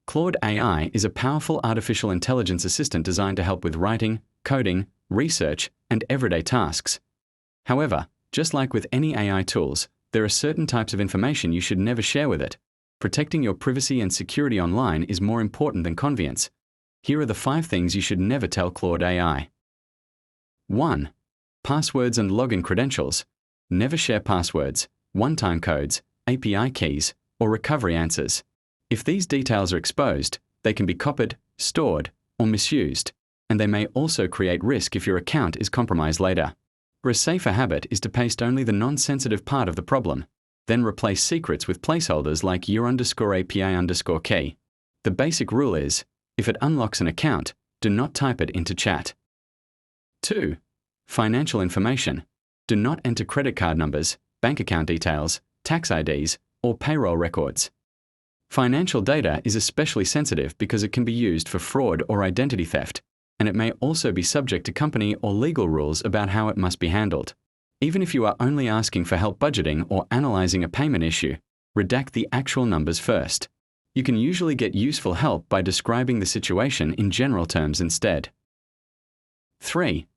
Claude AI is a powerful artificial intelligence assistant designed to help with writing, coding, research, and everyday tasks. However, just like with any AI tools, there are certain types of information you should never share with it. Protecting your privacy and security online is more important than convenience. Here are the 5 things you should never tell Claude AI. 1. Passwords and login credentials. Never share passwords, one-time codes, API keys, or recovery answers. If these details are exposed, they can be copied, stored, or misused, and they may also create risk if your account is compromised later. A safer habit is to paste only the non-sensitive part of the problem, then replace secrets with placeholders like your_API_key. The basic rule is, if it unlocks an account, do not type it into chat. 2. Financial information. Do not enter credit card numbers, bank account details, tax IDs, or payroll records. Financial data is especially sensitive because it can be used for fraud or identity theft, and it may also be subject to company or legal rules about how it must be handled. Even if you are only asking for help budgeting or analyzing a payment issue, redact the actual numbers first. You can usually get useful help by describing the situation in general terms instead. 3.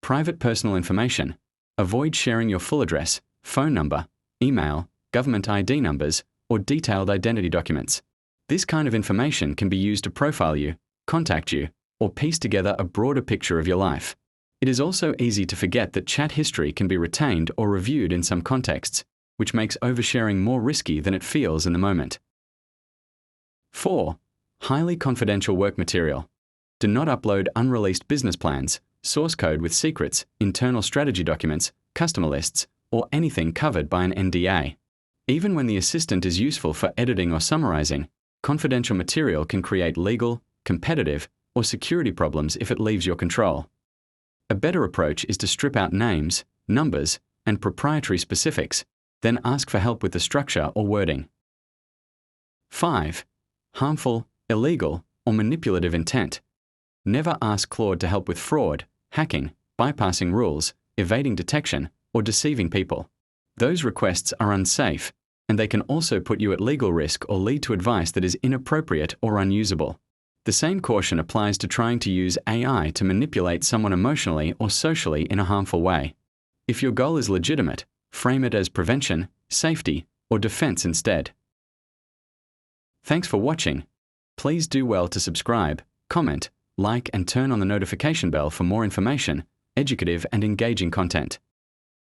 Private personal information. Avoid sharing your full address, phone number, email, government ID numbers, or detailed identity documents. This kind of information can be used to profile you, contact you, or piece together a broader picture of your life. It is also easy to forget that chat history can be retained or reviewed in some contexts, which makes oversharing more risky than it feels in the moment. 4. Highly confidential work material. Do not upload unreleased business plans, source code with secrets, internal strategy documents, customer lists, or anything covered by an NDA. Even when the assistant is useful for editing or summarizing, confidential material can create legal, competitive, or security problems if it leaves your control. A better approach is to strip out names, numbers, and proprietary specifics, then ask for help with the structure or wording. 5. Harmful, illegal, or manipulative intent. Never ask Claude to help with fraud, hacking, bypassing rules, evading detection, or deceiving people. Those requests are unsafe, and they can also put you at legal risk or lead to advice that is inappropriate or unusable. The same caution applies to trying to use AI to manipulate someone emotionally or socially in a harmful way. If your goal is legitimate, frame it as prevention, safety, or defense instead. Thanks for watching. Please do well to subscribe, comment, like, and turn on the notification bell for more information, educative and engaging content.